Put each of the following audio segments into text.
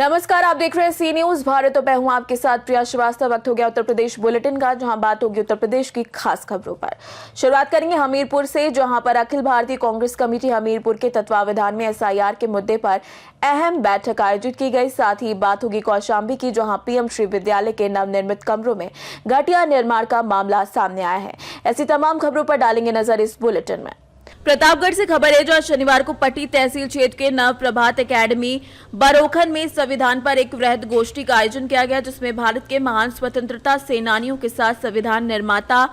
नमस्कार, आप देख रहे हैं सी न्यूज भारत। तो मैं हूं आपके साथ प्रिया श्रीवास्तव। वक्त हो गया उत्तर प्रदेश बुलेटिन का, जहां बात होगी उत्तर प्रदेश की खास खबरों पर। शुरुआत करेंगे हमीरपुर से, जहां पर अखिल भारतीय कांग्रेस कमेटी हमीरपुर के तत्वावधान में एसआईआर के मुद्दे पर अहम बैठक आयोजित की गई। साथ ही बात होगी कौशाम्बी की, जहां पीएम श्री विद्यालय के नवनिर्मित कमरों में घटिया निर्माण का मामला सामने आया है। ऐसी तमाम खबरों पर डालेंगे नजर इस बुलेटिन में। प्रतापगढ़ से खबर है, जो शनिवार को पट्टी तहसील क्षेत्र के नव प्रभात एकेडमी बरोखन में संविधान पर एक वृहद गोष्ठी का आयोजन किया गया, जिसमें भारत के महान स्वतंत्रता सेनानियों के साथ संविधान निर्माता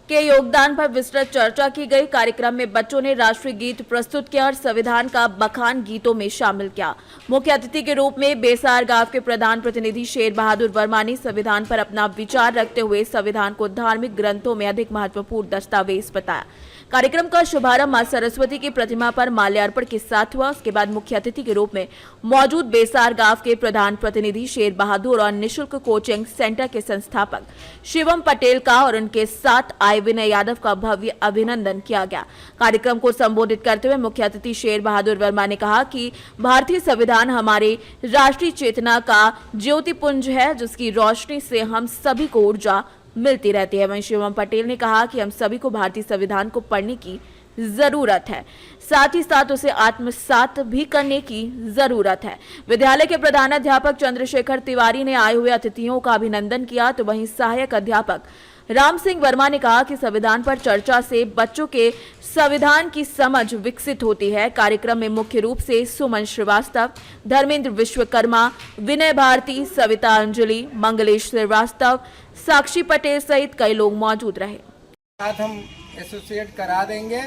के योगदान पर विस्तृत चर्चा की गई। कार्यक्रम में बच्चों ने राष्ट्रीय गीत प्रस्तुत किया और संविधान का बखान गीतों में शामिल किया। मुख्य अतिथि के रूप में बेसार गांव के प्रधान प्रतिनिधि शेर बहादुर वर्मा ने संविधान पर अपना विचार रखते हुए संविधान को धार्मिक ग्रंथों में अधिक महत्वपूर्ण दस्तावेज बताया। कार्यक्रम का शुभारंभ मां सरस्वती की प्रतिमा पर माल्यार्पण के साथ हुआ। उसके बाद मुख्य अतिथि के रूप में मौजूद बेसार गांव के प्रधान प्रतिनिधि शेर बहादुर और निःशुल्क कोचिंग सेंटर के संस्थापक शिवम पटेल का और उनके साथ आए विनय यादव का भव्य अभिनंदन किया गया। कार्यक्रम को संबोधित करते हुए मुख्य अतिथि शेर बहादुर वर्मा ने कहा कि भारतीय संविधान हमारे राष्ट्रीय चेतना का ज्योतिपुंज है, जिसकी रोशनी से हम सभी को ऊर्जा मिलती रहती है। वहीं शिवम पटेल ने कहा कि हम सभी को भारतीय संविधान को पढ़ने की जरूरत है, साथ ही साथ उसे आत्मसात भी करने की जरूरत है। विद्यालय के प्रधानाध्यापक चंद्रशेखर तिवारी ने आए हुए अतिथियों का अभिनंदन किया, तो वहीं सहायक अध्यापक राम सिंह वर्मा ने कहा कि संविधान पर चर्चा से बच्चों के संविधान की समझ विकसित होती है। कार्यक्रम में मुख्य रूप से सुमन श्रीवास्तव, धर्मेंद्र विश्वकर्मा, विनय भारती, सविता अंजलि, मंगलेश श्रीवास्तव, साक्षी पटेल सहित कई लोग मौजूद रहे। साथ हम एसोसिएट करा देंगे,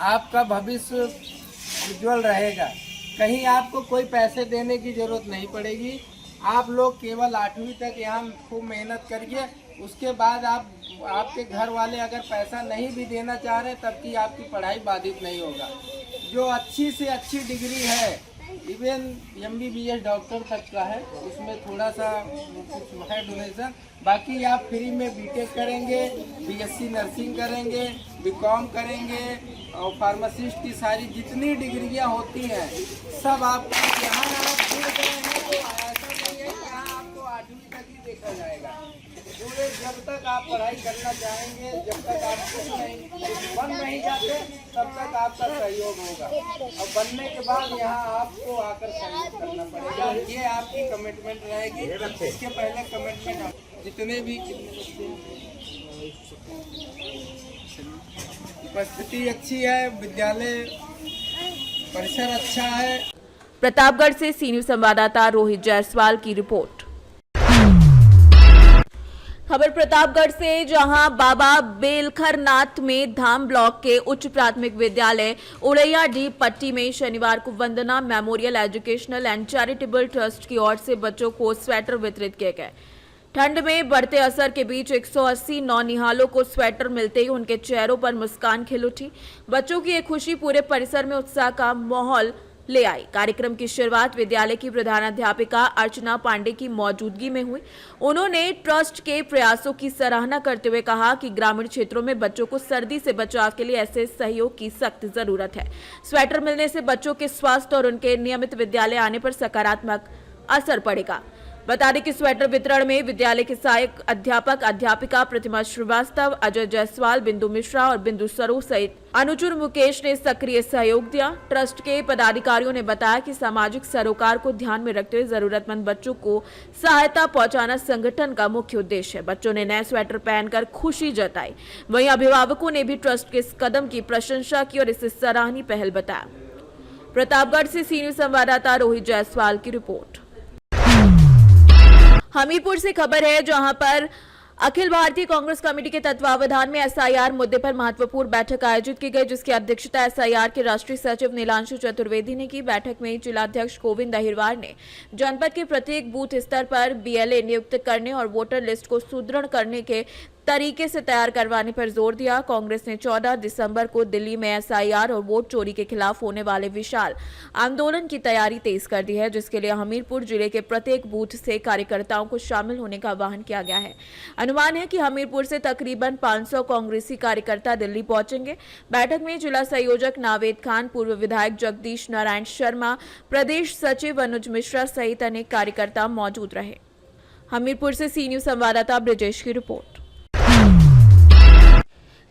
आपका भविष्य उज्जवल रहेगा। कहीं आपको कोई पैसे देने की जरूरत नहीं पड़ेगी। आप लोग केवल 8वीं तक यहाँ खूब मेहनत करिए, उसके बाद आपके घर वाले अगर पैसा नहीं भी देना चाह रहे तब की आपकी पढ़ाई बाधित नहीं होगा। जो अच्छी से अच्छी डिग्री है, इवन MBBS डॉक्टर तक का है, उसमें थोड़ा सा कुछ है डोनेशन। बाकी आप फ्री में BTech करेंगे, BSc नर्सिंग करेंगे, BCom करेंगे और फार्मासिस्ट की सारी जितनी डिग्रियां होती हैं सब आप यहाँ आप जुड़ गए हैं। तो ऐसा नहीं है कि यहाँ आपको 8वीं तक ही देखा जाएगा। पूरे जब तक आप पढ़ाई करना चाहेंगे, जब तक आप कुछ बन नहीं जाते तब तक आपका सहयोग होगा, और बनने के बाद यहाँ आपको आकर सहयोग करना पड़ेगा। ये आपकी कमिटमेंट रहेगी। इसके पहले कमिटमेंट जितने भी उपस्थिति अच्छी है, विद्यालय परिसर अच्छा है। प्रतापगढ़ से सी न्यूज संवाददाता रोहित जायसवाल की रिपोर्ट। खबर प्रतापगढ़ से, जहां बाबा बेलखरनाथ में धाम ब्लॉक के उच्च प्राथमिक विद्यालय उड़ैया डी पट्टी में शनिवार को Vandana memorial educational and charitable trust की ओर से बच्चों को स्वेटर वितरित किए गए। ठंड में बढ़ते असर के बीच 180 नौनिहालों को स्वेटर मिलते ही उनके चेहरों पर मुस्कान खिल उठी। बच्चों की ये खुशी पूरे परिसर में उत्साह का माहौल ले आई। कार्यक्रम की शुरुआत विद्यालय की प्रधानाध्यापिका अर्चना पांडे की मौजूदगी में हुई। उन्होंने ट्रस्ट के प्रयासों की सराहना करते हुए कहा कि ग्रामीण क्षेत्रों में बच्चों को सर्दी से बचाव के लिए ऐसे सहयोग की सख्त जरूरत है। स्वेटर मिलने से बच्चों के स्वास्थ्य और उनके नियमित विद्यालय आने पर सकारात्मक असर पड़ेगा। बता दें कि स्वेटर वितरण में विद्यालय के सहायक अध्यापक अध्यापिका प्रतिमा श्रीवास्तव, अजय जायसवाल, बिंदु मिश्रा और बिंदु सरू सहित अनुचुर मुकेश ने सक्रिय सहयोग दिया। ट्रस्ट के पदाधिकारियों ने बताया कि सामाजिक सरोकार को ध्यान में रखते हुए जरूरतमंद बच्चों को सहायता पहुंचाना संगठन का मुख्य उद्देश्य है। बच्चों ने नए स्वेटर पहनकर खुशी जताई। वहीं अभिभावकों ने भी ट्रस्ट के इस कदम की प्रशंसा की और इसे सराहनीय पहल बताया। प्रतापगढ़ से सी न्यूज संवाददाता रोहित जायसवाल की रिपोर्ट। हमीरपुर से खबर है, जहां पर अखिल भारतीय कांग्रेस कमेटी के तत्वावधान में एसआईआर मुद्दे पर महत्वपूर्ण बैठक आयोजित की गई, जिसकी अध्यक्षता एसआईआर के राष्ट्रीय सचिव नीलांशु चतुर्वेदी ने की। बैठक में जिलाध्यक्ष गोविंद अहिरवार ने जनपद के प्रत्येक बूथ स्तर पर BLA नियुक्त करने और वोटर लिस्ट को सुदृढ़ करने के तरीके से तैयार करवाने पर जोर दिया। कांग्रेस ने 14 दिसंबर को दिल्ली में एसआईआर और वोट चोरी के खिलाफ होने वाले विशाल आंदोलन की तैयारी तेज कर दी है, जिसके लिए हमीरपुर जिले के प्रत्येक बूथ से कार्यकर्ताओं को शामिल होने का आह्वान किया गया है। अनुमान है कि हमीरपुर से तकरीबन 500 कांग्रेसी कार्यकर्ता दिल्ली पहुंचेंगे। बैठक में जिला संयोजक नावेद खान, पूर्व विधायक जगदीश नारायण शर्मा, प्रदेश सचिव अनुज मिश्रा सहित अनेक कार्यकर्ता मौजूद रहे। हमीरपुर से सी न्यूज संवाददाता ब्रिजेश की रिपोर्ट।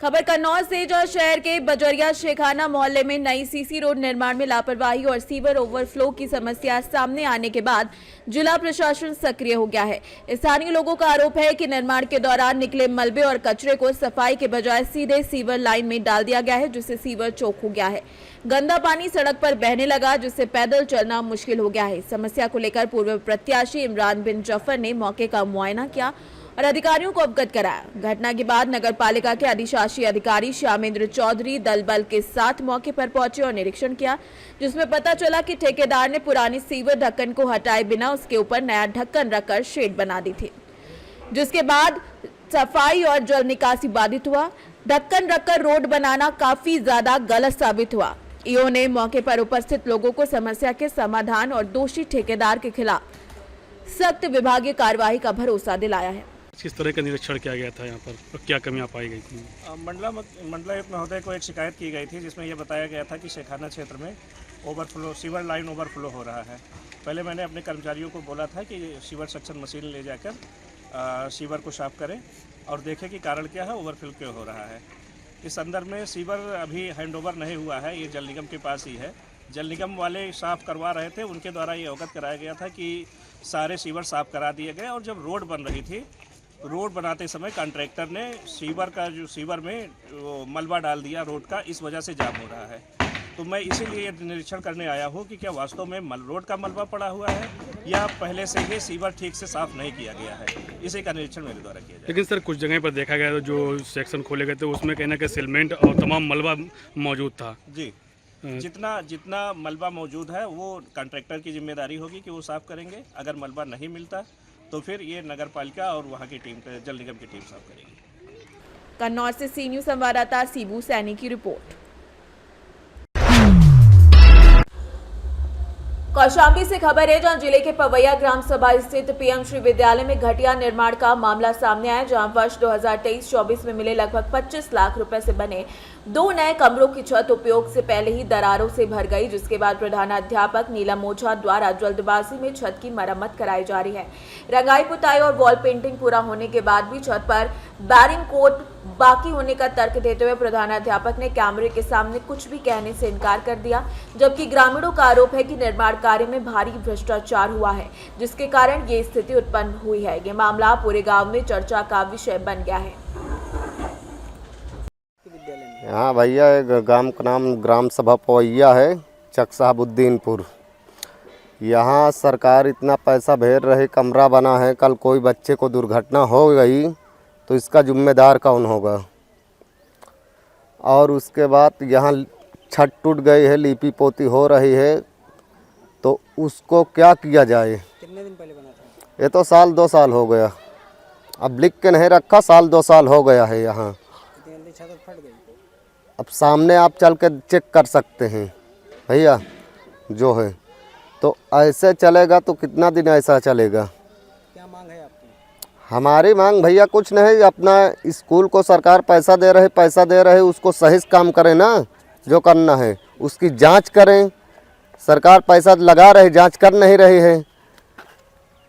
खबर कन्नौज से, जहां शहर के बजरिया शेखाना मोहल्ले में नई सीसी रोड निर्माण में लापरवाही और सीवर ओवरफ्लो की समस्या सामने आने के बाद जिला प्रशासन सक्रिय हो गया है। स्थानीय लोगों का आरोप है कि निर्माण के दौरान निकले मलबे और कचरे को सफाई के बजाय सीधे सीवर लाइन में डाल दिया गया है, जिससे सीवर चौक हो गया है। गंदा पानी सड़क पर बहने लगा, जिससे पैदल चलना मुश्किल हो गया है। समस्या को लेकर पूर्व प्रत्याशी इमरान बिन जफर ने मौके का मुआयना किया और अधिकारियों को अवगत कराया। घटना के बाद नगर पालिका के अधिशासी अधिकारी श्यामेंद्र चौधरी दल बल के साथ मौके पर पहुंचे और निरीक्षण किया, जिसमें पता चला कि ठेकेदार ने पुरानी सीवर ढक्कन को हटाए बिना उसके ऊपर नया ढक्कन रखकर शेड बना दी थी, जिसके बाद सफाई और जल निकासी बाधित हुआ। ढक्कन रखकर रोड बनाना काफी ज्यादा गलत साबित हुआ। ईओ ने मौके पर उपस्थित लोगों को समस्या के समाधान और दोषी ठेकेदार के खिलाफ सख्त विभागीय कार्रवाई का भरोसा दिलाया है। किस तरह का निरीक्षण किया गया था यहाँ पर और क्या कमियां पाई गई थी? मंडलायुक्त महोदय को एक शिकायत की गई थी, जिसमें यह बताया गया था कि शेखाना क्षेत्र में ओवरफ्लो, सीवर लाइन ओवरफ्लो हो रहा है। पहले मैंने अपने कर्मचारियों को बोला था कि सीवर सक्शन मशीन ले जाकर सीवर को साफ करें और देखें कि कारण क्या है, ओवरफ्लो क्यों हो रहा है। इस संदर्भ में सीवर अभी हैंडओवर नहीं हुआ है, ये जल निगम के पास ही है। जल निगम वाले साफ़ करवा रहे थे, उनके द्वारा ये अवगत कराया गया था कि सारे सीवर साफ़ करा दिए गए और जब रोड बन रही थी, रोड बनाते समय कॉन्ट्रैक्टर ने सीवर में मलबा डाल दिया रोड का, इस वजह से जाम हो रहा है। तो मैं इसीलिए निरीक्षण करने आया हूँ कि क्या वास्तव में रोड का मलबा पड़ा हुआ है या पहले से ही सीवर ठीक से साफ नहीं किया गया है। इसी का निरीक्षण मेरे द्वारा किया जाए। लेकिन सर कुछ जगह पर देखा गया जो सेक्शन खोले गए थे उसमें कहना कि सीमेंट और तमाम मलबा मौजूद था। जी, जितना मलबा मौजूद है वो कॉन्ट्रैक्टर की जिम्मेदारी होगी कि वो साफ़ करेंगे। अगर मलबा नहीं मिलता तो फिर ये नगर पालिका और वहाँ की टीम, जल निगम की टीम साफ करेगी। कन्नौज से सी न्यूज संवाददाता सीबू सैनी की रिपोर्ट। कौशाम्बी से खबर है, जहां जिले के पवैया ग्राम सभा स्थित पीएम श्री विद्यालय में घटिया निर्माण का मामला सामने आया, जहां वर्ष 2023-24 में मिले लगभग 25 लाख रुपए से बने 2 नए कमरों की छत उपयोग से पहले ही दरारों से भर गई, जिसके बाद प्रधानाध्यापक नीलम ओझा द्वारा जल्दबाजी में छत की मरम्मत कराई जा रही है। रंगाई पुताई और वॉल पेंटिंग पूरा होने के बाद भी छत पर बैरिंग कोट बाकी होने का तर्क देते हुए प्रधानाध्यापक ने कैमरे के सामने कुछ भी कहने से इनकार कर दिया, जबकि ग्रामीणों का आरोप है कि निर्माण कार्य में भारी भ्रष्टाचार हुआ है, जिसके कारण ये स्थिति उत्पन्न हुई है। ये मामला पूरे गांव में चर्चा का विषय बन गया है। हाँ भैया, गांव का नाम ग्राम सभा पवैया है, चक साहबुद्दीनपुर। यहाँ सरकार इतना पैसा भेज रही, कमरा बना है, कल कोई बच्चे को दुर्घटना हो गई तो इसका जिम्मेदार कौन होगा? और उसके बाद यहाँ छत टूट गई है, लीपी पोती हो रही है, तो उसको क्या किया जाए? कितने दिन पहले बना था? ये तो 1-2 साल हो गया, अब लिख के नहीं रखा, 1-2 साल हो गया है यहाँ। छत फट गई। अब सामने आप चल के चेक कर सकते हैं भैया, जो है तो ऐसे चलेगा तो कितना दिन ऐसा चलेगा? क्या मांग है आपकी? हमारी मांग भैया कुछ नहीं, अपना स्कूल को सरकार पैसा दे रहे, उसको सही से काम करें ना, जो करना है उसकी जांच करें। सरकार पैसा लगा रही, जांच कर नहीं रही है,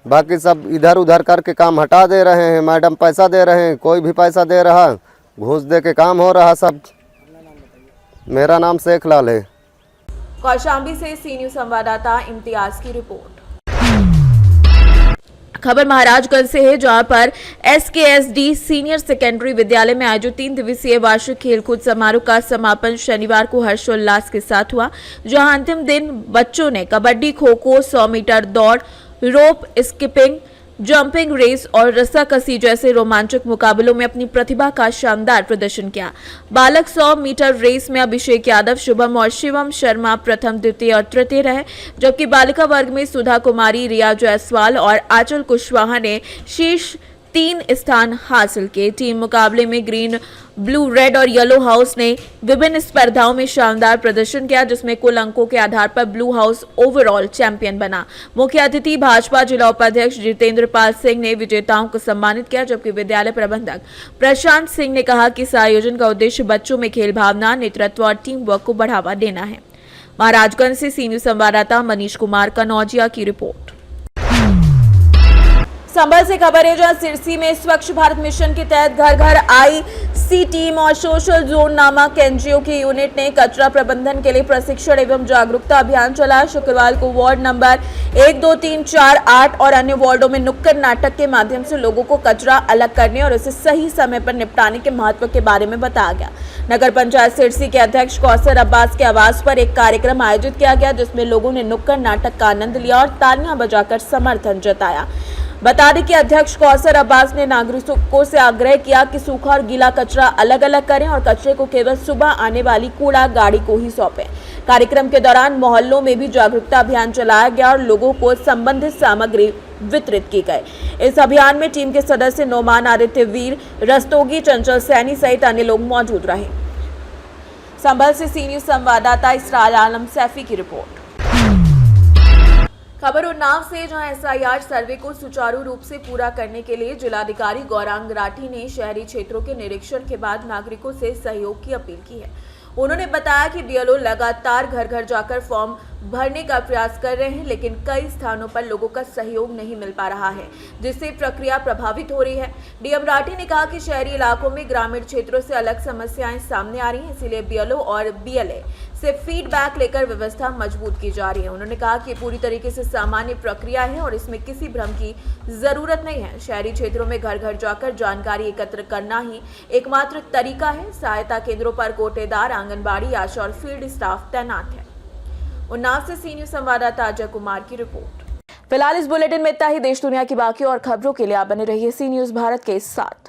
बाकी सब इधर उधर करके काम हटा दे रहे हैं। मैडम पैसा दे रहे हैं, कोई भी पैसा दे रहा, घूस दे के काम हो रहा सब। मेरा नाम शेख लाल है। कौशाम्बी से सी न्यूज संवाददाता इम्तियाज की रिपोर्ट। खबर महाराजगंज से है, जहां पर एसकेएसडी सीनियर सेकेंडरी विद्यालय में आयोजित 3 दिवसीय वार्षिक खेलकूद समारोह का समापन शनिवार को हर्षोल्लास के साथ हुआ, जहां अंतिम दिन बच्चों ने कबड्डी, खो-खो, 100 मीटर दौड़, रोप स्किपिंग, जंपिंग रेस और रस्साकसी जैसे रोमांचक मुकाबलों में अपनी प्रतिभा का शानदार प्रदर्शन किया। बालक 100 मीटर रेस में अभिषेक यादव, शुभम और शिवम शर्मा प्रथम, द्वितीय और तृतीय रहे, जबकि बालिका वर्ग में सुधा कुमारी, रिया जायसवाल और आंचल कुशवाहा ने शीर्ष 3 स्थान हासिल किए। टीम मुकाबले में ग्रीन, ब्लू, रेड और येलो हाउस ने विभिन्न स्पर्धाओं में शानदार प्रदर्शन किया, जिसमें कुल अंकों के आधार पर ब्लू हाउस ओवरऑल चैंपियन बना। मुख्य अतिथि भाजपा जिला उपाध्यक्ष जितेंद्र पाल सिंह ने विजेताओं को सम्मानित किया, जबकि विद्यालय प्रबंधक प्रशांत सिंह ने कहा कि इस आयोजन का उद्देश्य बच्चों में खेल भावना, नेतृत्व और टीम वर्क को बढ़ावा देना है। महाराजगंज से सीनियर संवाददाता मनीष कुमार कनौजिया की रिपोर्ट। संभल से खबर है, जहां सिरसी में स्वच्छ भारत मिशन के तहत घर घर आई सी टीम और सोशल जोन नामक एनजीओ की यूनिट ने कचरा प्रबंधन के लिए प्रशिक्षण एवं जागरूकता अभियान चलाया। शुक्रवार को वार्ड नंबर 1, 2, 3, 4, 8 और अन्य वार्डों में नुक्कड़ नाटक के माध्यम से लोगों को कचरा अलग करने और इसे सही समय पर निपटाने के महत्व के बारे में बताया गया। नगर पंचायत सिरसी के अध्यक्ष कौसर अब्बास के आवास पर एक कार्यक्रम आयोजित किया गया, जिसमें लोगों ने नुक्कड़ नाटक का आनंद लिया और तालियां बजाकर समर्थन जताया। बता दें कि अध्यक्ष कौसर अब्बास ने नागरिकों से आग्रह किया कि सूखा और गीला कचरा अलग अलग करें और कचरे को केवल सुबह आने वाली कूड़ा गाड़ी को ही सौंपें। कार्यक्रम के दौरान मोहल्लों में भी जागरूकता अभियान चलाया गया और लोगों को संबंधित सामग्री वितरित की गई। इस अभियान में टीम के सदस्य नोमान, आदित्य वीर, रस्तोगी, चंचल सैनी सहित अन्य लोग मौजूद रहे। संभल से सीनियर संवाददाता इसरार आलम सैफी की रिपोर्ट। खबर उन्नाव से, जहां एसआईआर सर्वे को सुचारू रूप से पूरा करने के लिए जिलाधिकारी गौरांग राठी ने शहरी क्षेत्रों के निरीक्षण के बाद नागरिकों से सहयोग की अपील की है। उन्होंने बताया कि बीएलओ लगातार घर घर जाकर फॉर्म भरने का प्रयास कर रहे हैं, लेकिन कई स्थानों पर लोगों का सहयोग नहीं मिल पा रहा है, जिससे प्रक्रिया प्रभावित हो रही है। डीएम राठी ने कहा कि शहरी इलाकों में ग्रामीण क्षेत्रों से अलग समस्याएं सामने आ रही हैं, इसलिए बीएलओ और बीएलए से फीडबैक लेकर व्यवस्था मजबूत की जा रही है। उन्होंने कहा कि पूरी तरीके से सामान्य प्रक्रिया है और इसमें किसी भ्रम की जरूरत नहीं है। शहरी क्षेत्रों में घर घर जाकर जानकारी एकत्र करना ही एकमात्र तरीका है। सहायता केंद्रों पर कोटेदार, आंगनबाड़ी, आशा और फील्ड स्टाफ तैनात है। उन्नाव से सीनियर संवाददाता अजय कुमार की रिपोर्ट। फिलहाल इस बुलेटिन में इतना ही। देश दुनिया की बाकी और खबरों के लिए आप बने रहिए सी न्यूज़ भारत के साथ।